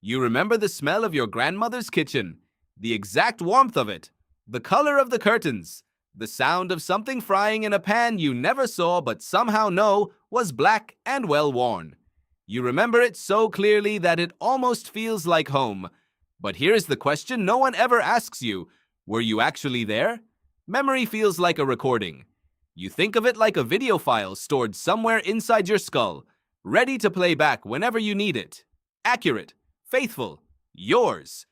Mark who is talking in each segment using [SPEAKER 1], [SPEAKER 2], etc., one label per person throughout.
[SPEAKER 1] You remember the smell of your grandmother's kitchen, the exact warmth of it, the color of the curtains, the sound of something frying in a pan you never saw but somehow know was black and well worn. You remember it so clearly that it almost feels like home. But here's the question no one ever asks you. Were you actually there? Memory feels like a recording. You think of it like a video file stored somewhere inside your skull, ready to play back whenever you need it. Accurate, faithful, yours.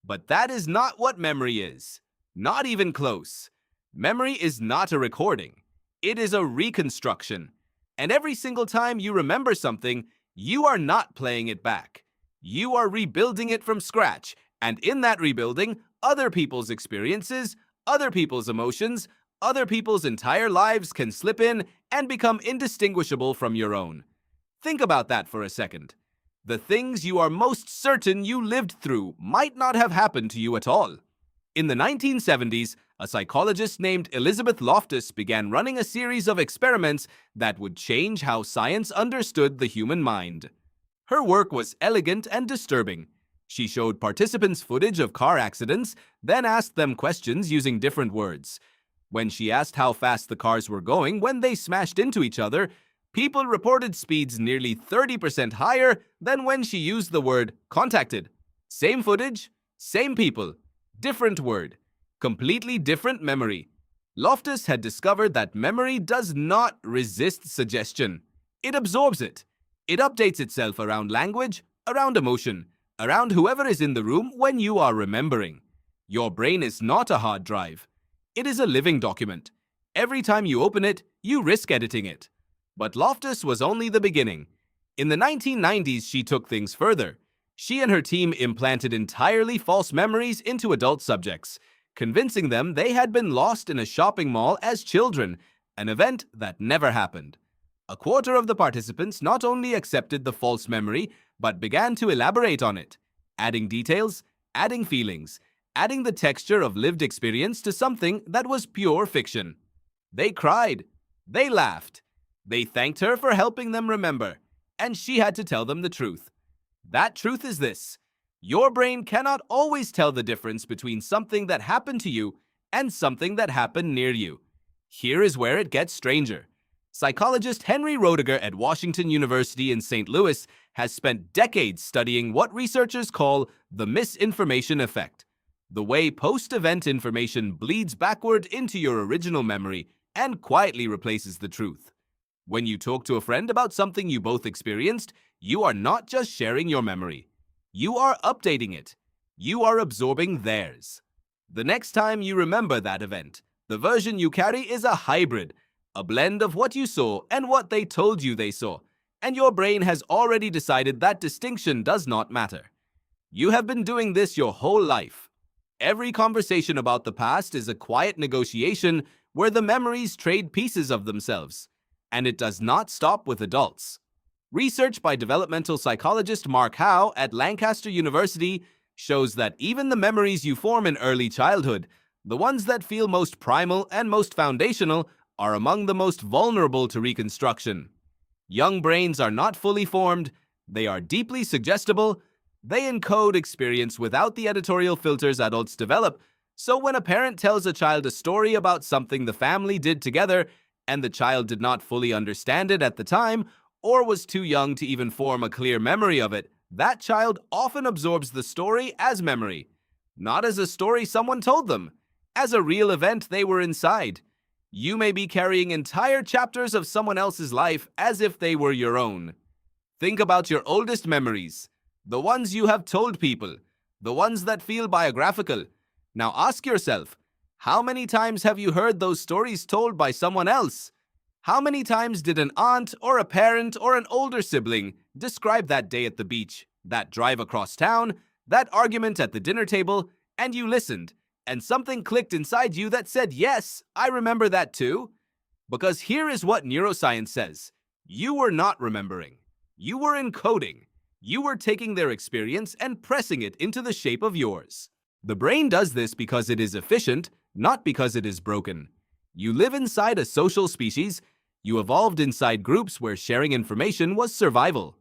[SPEAKER 1] But that is not what memory is. Not even close. Memory is not a recording. It is a reconstruction. And every single time you remember something, you are not playing it back. You are rebuilding it from scratch. And in that rebuilding, other people's experiences, other people's emotions, other people's entire lives can slip in and become indistinguishable from your own. Think about that for a second. The things you are most certain you lived through might not have happened to you at all. In the 1970s, a psychologist named Elizabeth Loftus began running a series of experiments that would change how science understood the human mind. Her work was elegant and disturbing. She showed participants footage of car accidents, then asked them questions using different words. When she asked how fast the cars were going when they smashed into each other, people reported speeds nearly 30% higher than when she used the word contacted. Same footage, same people, different word, completely different memory. Loftus had discovered that memory does not resist suggestion. It absorbs it. It updates itself around language, around emotion, around whoever is in the room when you are remembering. Your brain is not a hard drive. It is a living document. Every time you open it, you risk editing it. But Loftus was only the beginning. In the 1990s, she took things further. She and her team implanted entirely false memories into adult subjects, convincing them they had been lost in a shopping mall as children, an event that never happened. A quarter of the participants not only accepted the false memory, but began to elaborate on it, adding details, adding feelings, adding the texture of lived experience to something that was pure fiction. They cried. They laughed. They thanked her for helping them remember, and she had to tell them the truth. That truth is this: your brain cannot always tell the difference between something that happened to you and something that happened near you. Here is where it gets stranger. Psychologist Henry Roediger at Washington University in St. Louis has spent decades studying what researchers call the misinformation effect, the way post-event information bleeds backward into your original memory and quietly replaces the truth. When you talk to a friend about something you both experienced, you are not just sharing your memory. You are updating it. You are absorbing theirs. The next time you remember that event, the version you carry is a hybrid, a blend of what you saw and what they told you they saw, and your brain has already decided that distinction does not matter. You have been doing this your whole life. Every conversation about the past is a quiet negotiation where the memories trade pieces of themselves. And it does not stop with adults. Research by developmental psychologist Mark Howe at Lancaster University shows that even the memories you form in early childhood, the ones that feel most primal and most foundational, are among the most vulnerable to reconstruction. Young brains are not fully formed, they are deeply suggestible, they encode experience without the editorial filters adults develop, so when a parent tells a child a story about something the family did together, and the child did not fully understand it at the time, or was too young to even form a clear memory of it, that child often absorbs the story as memory, not as a story someone told them, as a real event they were inside. You may be carrying entire chapters of someone else's life as if they were your own. Think about your oldest memories, the ones you have told people, the ones that feel biographical. Now ask yourself, how many times have you heard those stories told by someone else? How many times did an aunt or a parent or an older sibling describe that day at the beach, that drive across town, that argument at the dinner table, and you listened, and something clicked inside you that said, yes, I remember that too? Because here is what neuroscience says. You were not remembering. You were encoding. You were taking their experience and pressing it into the shape of yours. The brain does this because it is efficient, not because it is broken. You live inside a social species. You evolved inside groups where sharing information was survival.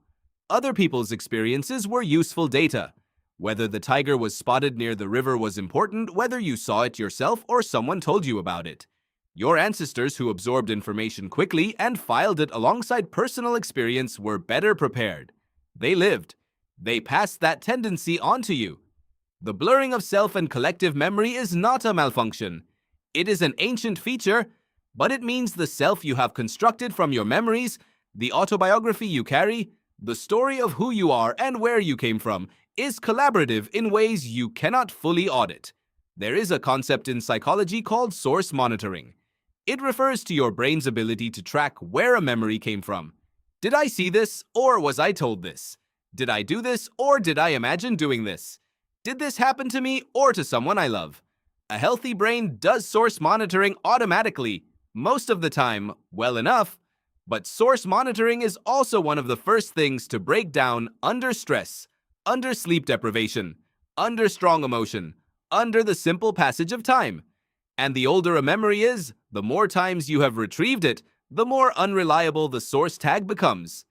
[SPEAKER 1] Other people's experiences were useful data. Whether the tiger was spotted near the river was important, whether you saw it yourself or someone told you about it. Your ancestors who absorbed information quickly and filed it alongside personal experience were better prepared. They lived. They passed that tendency on to you. The blurring of self and collective memory is not a malfunction. It is an ancient feature, but it means the self you have constructed from your memories, the autobiography you carry, the story of who you are and where you came from, is collaborative in ways you cannot fully audit. There is a concept in psychology called source monitoring. It refers to your brain's ability to track where a memory came from. Did I see this, or was I told this? Did I do this, or did I imagine doing this? Did this happen to me or to someone I love? A healthy brain does source monitoring automatically, most of the time, well enough. But source monitoring is also one of the first things to break down under stress, under sleep deprivation, under strong emotion, under the simple passage of time. And the older a memory is, the more times you have retrieved it, the more unreliable the source tag becomes.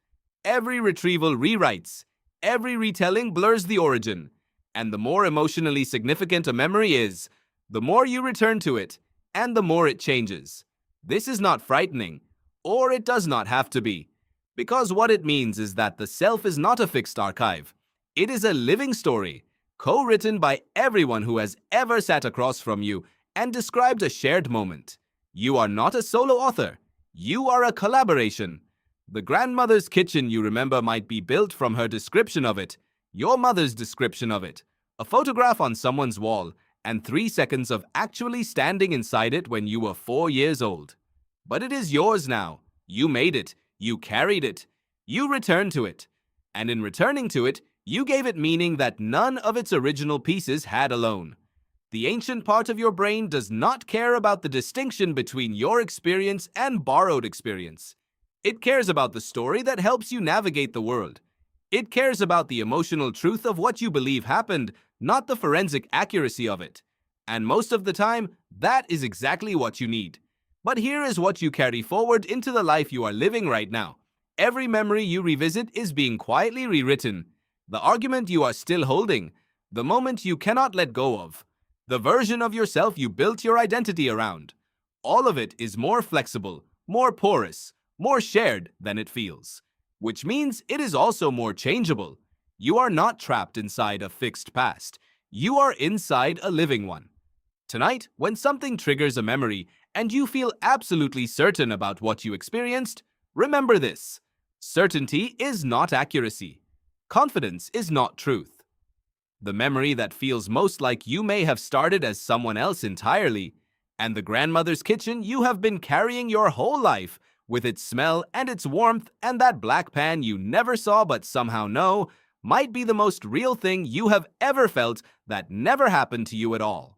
[SPEAKER 1] Every retrieval rewrites, every retelling blurs the origin. And the more emotionally significant a memory is, the more you return to it, and the more it changes. This is not frightening, or it does not have to be, because what it means is that the self is not a fixed archive. It is a living story, co-written by everyone who has ever sat across from you and described a shared moment. You are not a solo author. You are a collaboration. The grandmother's kitchen you remember might be built from her description of it, your mother's description of it, a photograph on someone's wall, and 3 seconds of actually standing inside it when you were 4 years old. But it is yours now. You made it. You carried it. You returned to it. And in returning to it, you gave it meaning that none of its original pieces had alone. The ancient part of your brain does not care about the distinction between your experience and borrowed experience. It cares about the story that helps you navigate the world. It cares about the emotional truth of what you believe happened, not the forensic accuracy of it. And most of the time, that is exactly what you need. But here is what you carry forward into the life you are living right now. Every memory you revisit is being quietly rewritten. The argument you are still holding, the moment you cannot let go of, the version of yourself you built your identity around. All of it is more flexible, more porous, more shared than it feels. Which means it is also more changeable. You are not trapped inside a fixed past. You are inside a living one. Tonight, when something triggers a memory and you feel absolutely certain about what you experienced, remember this. Certainty is not accuracy. Confidence is not truth. The memory that feels most like you may have started as someone else entirely, and the grandmother's kitchen you have been carrying your whole life, with its smell and its warmth and that black pan you never saw but somehow know, might be the most real thing you have ever felt that never happened to you at all.